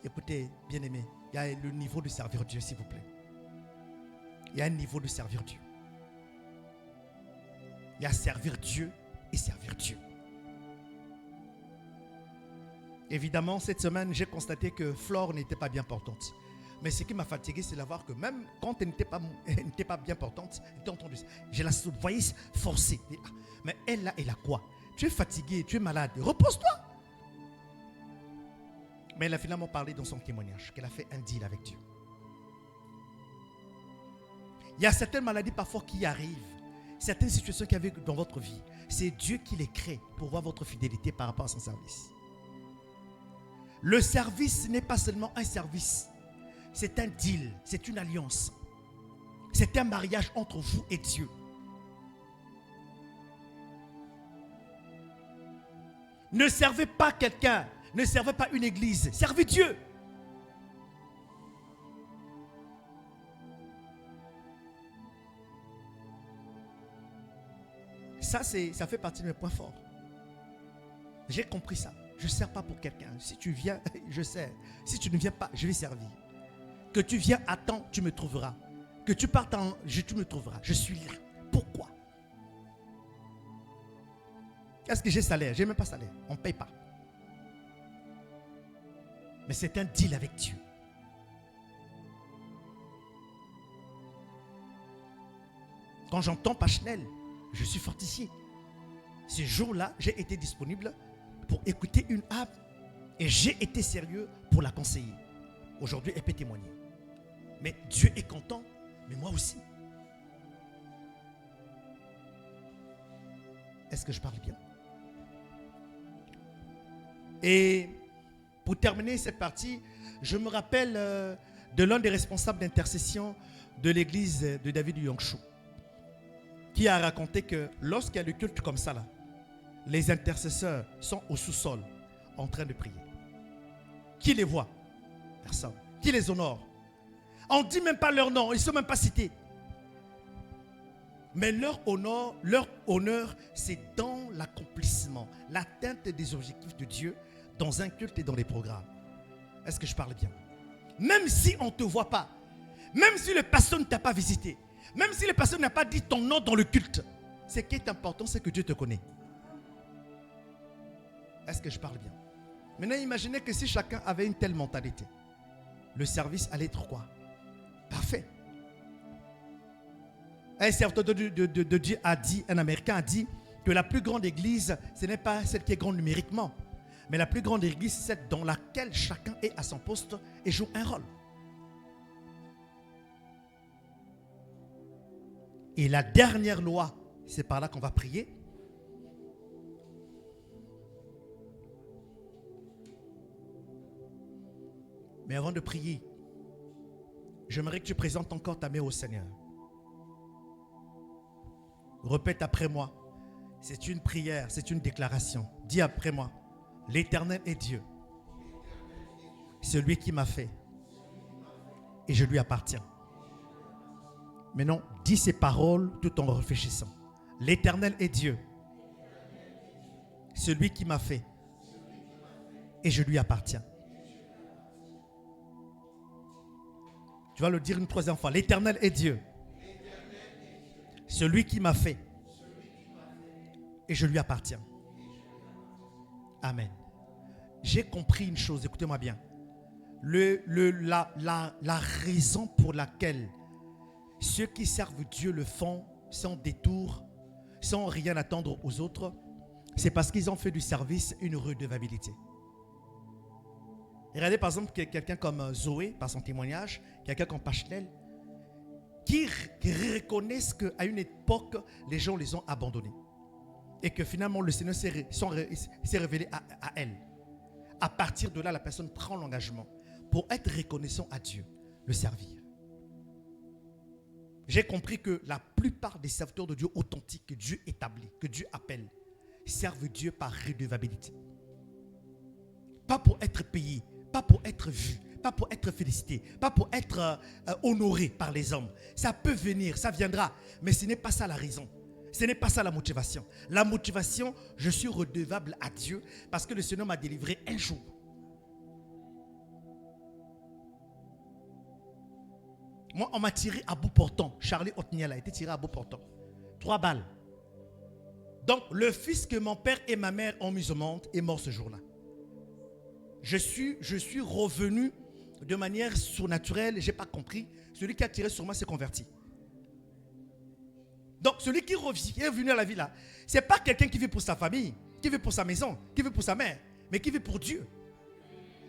Écoutez, bien-aimés, il y a le niveau de servir Dieu, s'il vous plaît. Il y a un niveau de servir Dieu. Il y a servir Dieu et servir Dieu. Évidemment, cette semaine, j'ai constaté que Flore n'était pas bien portante. Mais ce qui m'a fatigué, c'est de voir que même quand elle n'était pas bien portante, je la voyais forcer. Mais elle, là, elle a quoi? Tu es fatigué, tu es malade, repose-toi. Mais elle a finalement parlé dans son témoignage qu'elle a fait un deal avec Dieu. Il y a certaines maladies parfois qui arrivent, certaines situations qui arrivent dans votre vie. C'est Dieu qui les crée pour voir votre fidélité par rapport à son service. Le service n'est pas seulement un service, c'est un deal, c'est une alliance. C'est un mariage entre vous et Dieu. Ne servez pas quelqu'un, ne servez pas une église, servez Dieu. Ça fait partie de mes points forts. J'ai compris ça. Je ne sers pas pour quelqu'un. Si tu viens, je sers. Si tu ne viens pas, je vais servir. Que tu viens à temps, tu me trouveras. Que tu partes tu me trouveras. Je suis là. Pourquoi? Est-ce que j'ai salaire? Je n'ai même pas salaire. On ne paye pas. Mais c'est un deal avec Dieu. Quand j'entends Pachnel, je suis fortifié. Ce jour-là, j'ai été disponible pour écouter une âme et j'ai été sérieux pour la conseiller. Aujourd'hui, elle peut témoigner. Mais Dieu est content, mais moi aussi. Est-ce que je parle bien? Et pour terminer cette partie, je me rappelle de l'un des responsables d'intercession de l'église de David Yongchou, qui a raconté que lorsqu'il y a le culte comme ça, là, les intercesseurs sont au sous-sol en train de prier. Qui les voit? Personne. Qui les honore? On ne dit même pas leur nom, ils ne sont même pas cités. Mais leur honneur, c'est dans l'accomplissement, l'atteinte des objectifs de Dieu dans un culte et dans les programmes. Est-ce que je parle bien? Même si on ne te voit pas, même si le pasteur ne t'a pas visité, même si le pasteur n'a pas dit ton nom dans le culte, ce qui est important, c'est que Dieu te connaît. Est-ce que je parle bien? Maintenant, imaginez que si chacun avait une telle mentalité, le service allait être quoi? Parfait. Un serviteur de Dieu a dit, un Américain a dit que la plus grande église, ce n'est pas celle qui est grande numériquement, mais la plus grande église, c'est celle dans laquelle chacun est à son poste et joue un rôle. Et la dernière loi, c'est par là qu'on va prier. Mais avant de prier, J'aimerais que tu présentes encore ta main au Seigneur. Répète après moi. C'est une prière, c'est une déclaration. Dis après moi. L'Éternel est Dieu. Celui qui m'a fait. Et je lui appartiens. Maintenant, dis ces paroles tout en réfléchissant. L'Éternel est Dieu. Celui qui m'a fait. Et je lui appartiens. Tu vas le dire une troisième fois. L'Éternel est Dieu. Celui qui m'a fait. Et je lui appartiens. Amen. J'ai compris une chose, écoutez-moi bien. La raison pour laquelle ceux qui servent Dieu le font sans détour, sans rien attendre aux autres, c'est parce qu'ils ont fait du service une redevabilité. Regardez par exemple quelqu'un comme Zoé, par son témoignage, quelqu'un comme Pachelel, qui reconnaissent qu'à une époque, les gens les ont abandonnés. Et que finalement, le Seigneur s'est révélé à elle. À partir de là, la personne prend l'engagement pour être reconnaissant à Dieu, le servir. J'ai compris que la plupart des serviteurs de Dieu authentiques, que Dieu établit, que Dieu appelle, servent Dieu par redevabilité. Pas pour être payé, pas pour être vu, pas pour être félicité, pas pour être honoré par les hommes. Ça peut venir, ça viendra, mais ce n'est pas ça la raison. Ce n'est pas ça la motivation. La motivation, je suis redevable à Dieu parce que le Seigneur m'a délivré un jour. Moi, on m'a tiré à bout portant. Charlie Otniel a été tiré à bout portant. 3 balles. Donc, le fils que mon père et ma mère ont mis au monde est mort ce jour-là. Je suis revenu de manière surnaturelle, je n'ai pas compris. Celui qui a tiré sur moi s'est converti. Donc, celui qui est venu à la vie là, ce n'est pas quelqu'un qui vit pour sa famille, qui vit pour sa maison, qui vit pour sa mère, mais qui vit pour Dieu.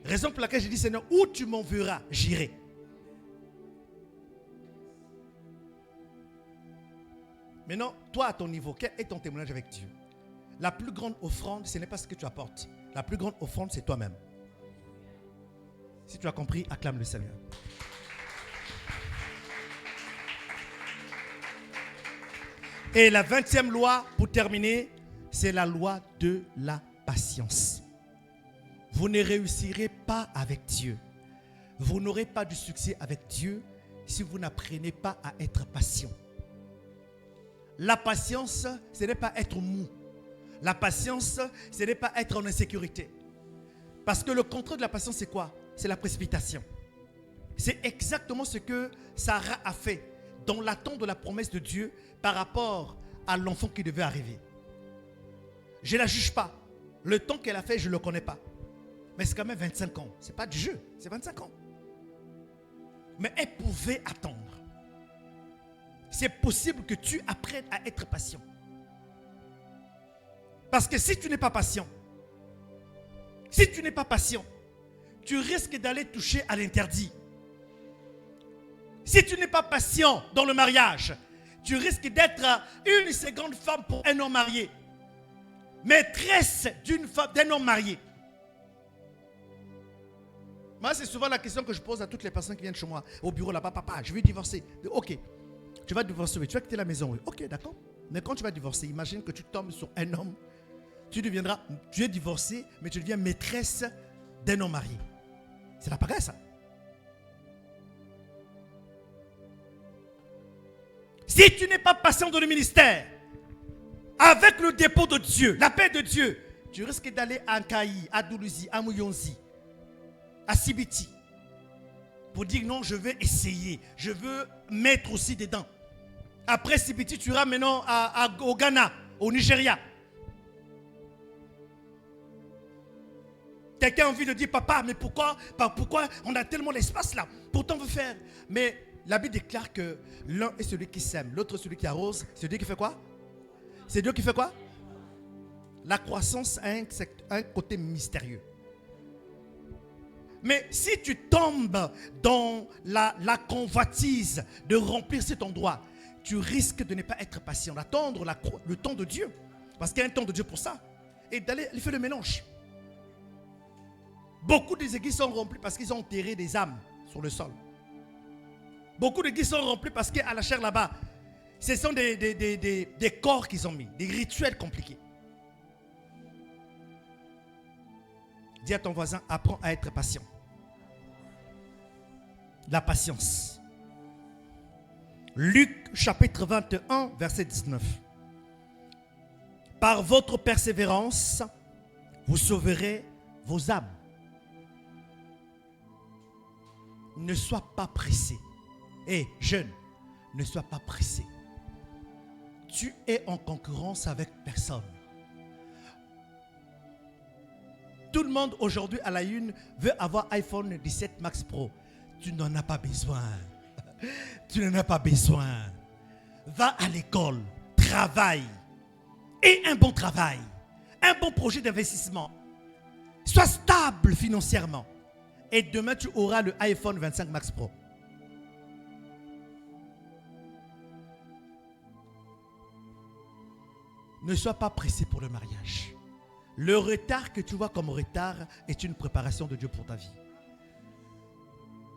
Raison pour laquelle je dis, Seigneur, où tu m'enverras, j'irai. Maintenant, toi à ton niveau, quel est ton témoignage avec Dieu? La plus grande offrande, ce n'est pas ce que tu apportes. La plus grande offrande, c'est toi-même. Si tu as compris, acclame le Seigneur. Et la 20e loi, pour terminer, c'est la loi de la patience. Vous ne réussirez pas avec Dieu. Vous n'aurez pas du succès avec Dieu si vous n'apprenez pas à être patient. La patience, ce n'est pas être mou. La patience, ce n'est pas être en insécurité. Parce que le contraire de la patience, c'est quoi? C'est la précipitation. C'est exactement ce que Sarah a fait dans l'attente de la promesse de Dieu par rapport à l'enfant qui devait arriver. Je ne la juge pas. Le temps qu'elle a fait, je ne le connais pas. Mais c'est quand même 25 ans. Ce n'est pas du jeu, c'est 25 ans. Mais elle pouvait attendre. C'est possible que tu apprennes à être patient. Parce que si tu n'es pas patient, tu risques d'aller toucher à l'interdit. Si tu n'es pas patient dans le mariage, tu risques d'être une seconde femme pour un homme marié. Maîtresse d'un homme marié. Moi, c'est souvent la question que je pose à toutes les personnes qui viennent chez moi, au bureau là-bas. Papa, je vais divorcer. Ok, tu vas divorcer, tu vas quitter la maison. Oui. Ok, d'accord. Mais quand tu vas divorcer, imagine que tu tombes sur un homme. Tu es divorcé, mais tu deviens maîtresse d'un homme marié. C'est la pagaille, ça. Si tu n'es pas patient dans le ministère, avec le dépôt de Dieu, la paix de Dieu, tu risques d'aller à Nkayi, à Doulouzi, à Mouyonzi, à Sibiti, pour dire non, je vais essayer, je veux mettre aussi dedans. Après Sibiti, tu iras maintenant au Ghana, au Nigeria. Quelqu'un a envie de dire, papa, mais pourquoi on a tellement d'espace là? Pourtant on veut faire. Mais la Bible déclare que l'un est celui qui sème, l'autre celui qui arrose. C'est Dieu qui fait quoi? C'est Dieu qui fait quoi? La croissance a un côté mystérieux. Mais si tu tombes dans la convoitise de remplir cet endroit, tu risques de ne pas être patient, d'attendre le temps de Dieu. Parce qu'il y a un temps de Dieu pour ça. Et d'aller faire le mélange. Beaucoup des églises sont remplies parce qu'ils ont enterré des âmes sur le sol. Beaucoup d'églises sont remplies parce qu'à la chair là-bas, ce sont des corps qu'ils ont mis, des rituels compliqués. Dis à ton voisin, apprends à être patient. La patience. Luc chapitre 21, verset 19. Par votre persévérance, vous sauverez vos âmes. Ne sois pas pressé. Hé, jeune, ne sois pas pressé. Tu es en concurrence avec personne. Tout le monde aujourd'hui à la une veut avoir iPhone 17 Max Pro. Tu n'en as pas besoin. Tu n'en as pas besoin. Va à l'école, travaille. Et un bon travail. Un bon projet d'investissement. Sois stable financièrement. Et demain, tu auras le iPhone 25 Max Pro. Ne sois pas pressé pour le mariage. Le retard que tu vois comme retard est une préparation de Dieu pour ta vie.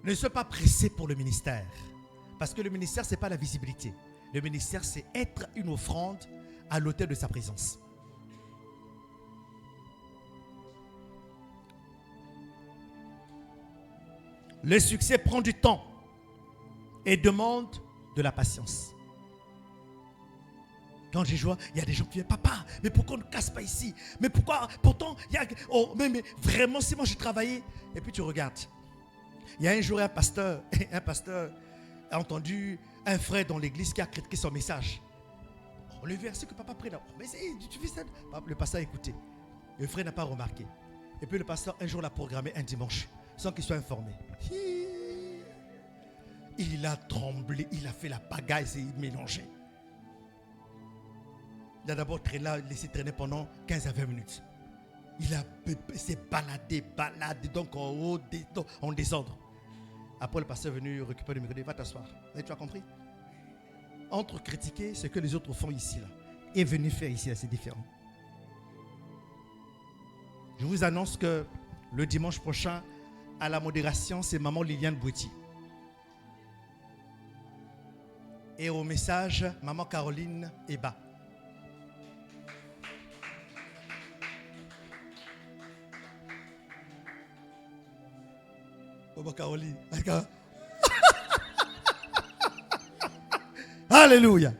Ne sois pas pressé pour le ministère. Parce que le ministère, ce n'est pas la visibilité. Le ministère, c'est être une offrande à l'autel de sa présence. Le succès prend du temps et demande de la patience. Quand je vois, il y a des gens qui disent, papa, mais pourquoi on ne casse pas ici? Mais pourquoi? Pourtant, il y a... Oh, mais vraiment, si moi j'ai travaillé. Et puis tu regardes. Il y a un jour, un pasteur a entendu un frère dans l'église qui a critiqué son message. Oh, le verset que papa prie là. Oh, mais tu fais ça? Le pasteur a écouté. Le frère n'a pas remarqué. Et puis le pasteur, un jour, l'a programmé un dimanche, sans qu'il soit informé. Il a tremblé, il a fait la pagaille, il s'est mélangé. Il a d'abord laissé traîner pendant 15 à 20 minutes. Il s'est baladé, donc en haut, en désordre. Après, le pasteur est venu récupérer le micro, il dit, va t'asseoir. Et tu as compris? Entre critiquer ce que les autres font ici, là, et venir faire ici, là, c'est différent. Je vous annonce que le dimanche prochain, à la modération, c'est maman Liliane Boueti. Et au message, maman Caroline Eba. Maman Caroline. Alléluia.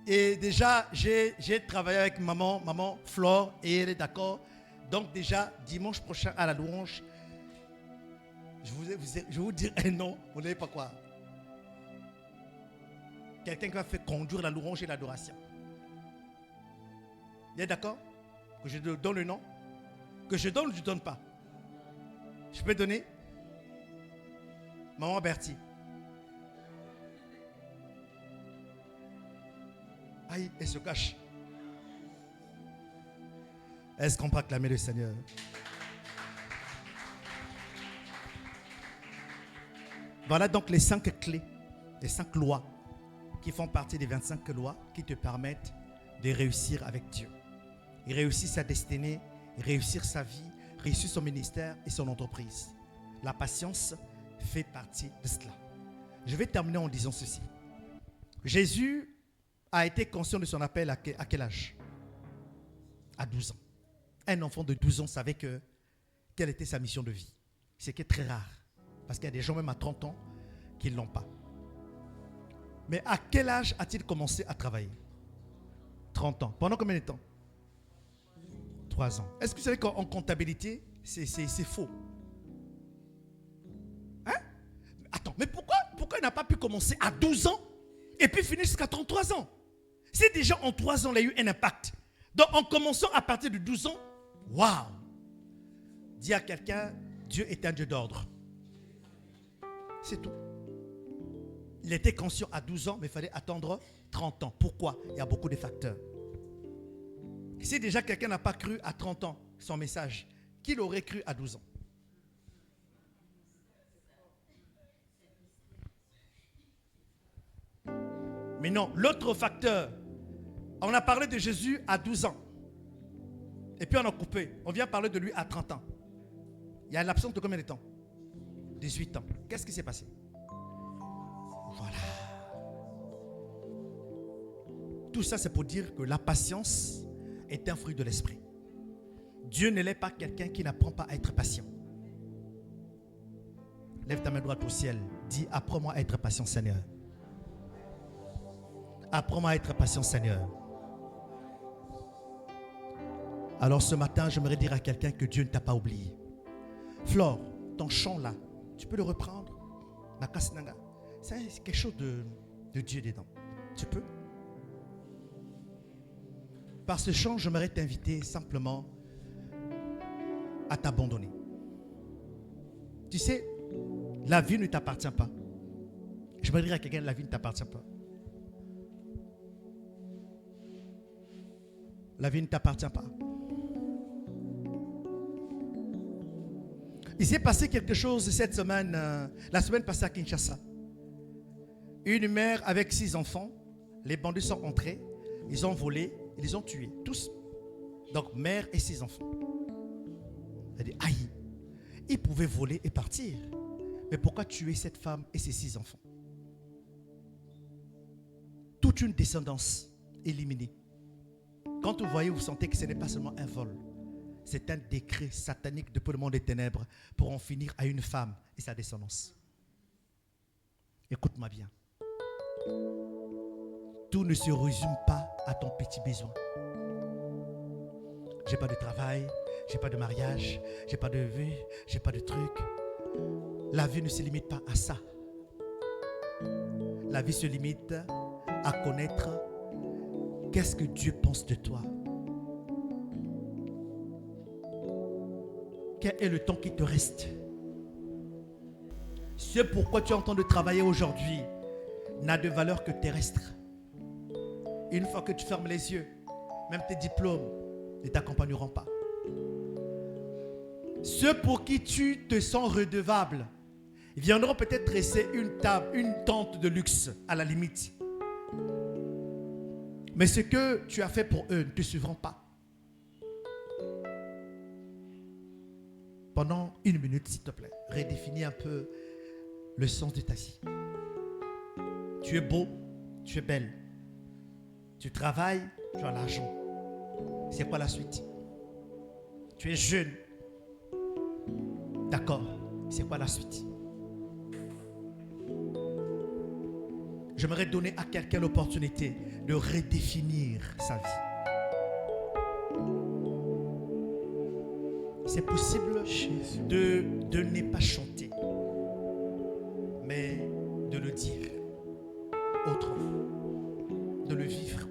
Et déjà, j'ai travaillé avec maman Flore et elle est d'accord. Donc déjà, dimanche prochain à la louange, je vais vous dire un nom, vous n'avez pas quoi. Quelqu'un qui va faire conduire la louange et l'adoration. Vous êtes d'accord? Que je donne le nom? Que je donne ou je ne donne pas? Je peux donner? Maman Bertie. Aïe, elle se cache. Est-ce qu'on peut acclamer le Seigneur? Voilà donc les 5 clés, les 5 lois qui font partie des 25 lois qui te permettent de réussir avec Dieu. Et réussir sa destinée, réussir sa vie, réussir son ministère et son entreprise. La patience fait partie de cela. Je vais terminer en disant ceci. Jésus a été conscient de son appel à quel âge? À 12 ans. Un enfant de 12 ans savait quelle était sa mission de vie. C'est qui est très rare. Parce qu'il y a des gens même à 30 ans qui ne l'ont pas. Mais à quel âge a-t-il commencé à travailler? 30 ans. Pendant combien de temps? 3 ans. Est-ce que vous savez qu'en comptabilité, c'est faux? Hein? Attends, mais pourquoi il n'a pas pu commencer à 12 ans et puis finir jusqu'à 33 ans? C'est déjà en 3 ans, il a eu un impact. Donc en commençant à partir de 12 ans, waouh! Dis à quelqu'un, Dieu est un Dieu d'ordre. C'est tout. Il était conscient à 12 ans, mais il fallait attendre 30 ans. Pourquoi? Il y a beaucoup de facteurs. Si déjà quelqu'un n'a pas cru à 30 ans son message, qui l'aurait cru à 12 ans? Mais non, l'autre facteur, on a parlé de Jésus à 12 ans. Et puis on a coupé. On vient parler de lui à 30 ans. Il y a l'absence de combien de temps? 18 ans. Qu'est-ce qui s'est passé? Voilà. Tout ça, c'est pour dire que la patience est un fruit de l'esprit. Dieu ne l'est pas quelqu'un qui n'apprend pas à être patient. Lève ta main droite au ciel. Dis, apprends-moi à être patient, Seigneur. Apprends-moi à être patient, Seigneur. Alors ce matin, j'aimerais dire à quelqu'un que Dieu ne t'a pas oublié. Flore, ton chant là, tu peux le reprendre. Makasnanga. C'est quelque chose de Dieu dedans. Tu peux. Par ce chant, j'aimerais t'inviter simplement à t'abandonner. Tu sais, la vie ne t'appartient pas. Je vais dire à quelqu'un, la vie ne t'appartient pas. La vie ne t'appartient pas. Il s'est passé quelque chose cette semaine, la semaine passée à Kinshasa. Une mère avec 6 enfants, les bandits sont entrés, ils ont volé, ils les ont tués, tous. Donc mère et 6 enfants. Elle dit, aïe, ils pouvaient voler et partir. Mais pourquoi tuer cette femme et ses 6 enfants? Toute une descendance éliminée. Quand vous voyez, vous sentez que ce n'est pas seulement un vol. C'est un décret satanique depuis le monde des ténèbres pour en finir à une femme et sa descendance. Écoute-moi bien. Tout ne se résume pas à ton petit besoin. J'ai pas de travail, j'ai pas de mariage, j'ai pas de vie, j'ai pas de truc. La vie ne se limite pas à ça. La vie se limite à connaître qu'est-ce que Dieu pense de toi. Quel est le temps qui te reste? Ce pourquoi tu es en train de travailler aujourd'hui n'a de valeur que terrestre. Une fois que tu fermes les yeux, même tes diplômes ne t'accompagneront pas. Ceux pour qui tu te sens redevable viendront peut-être dresser une table, une tente de luxe à la limite. Mais ce que tu as fait pour eux ne te suivront pas. Pendant 1 minute, s'il te plaît, redéfinis un peu le sens de ta vie. Tu es beau, tu es belle. Tu travailles, tu as l'argent. C'est quoi la suite? Tu es jeune. D'accord, c'est quoi la suite? J'aimerais donner à quelqu'un l'opportunité de redéfinir sa vie. C'est possible de ne pas chanter, mais de le dire autrement, de le vivre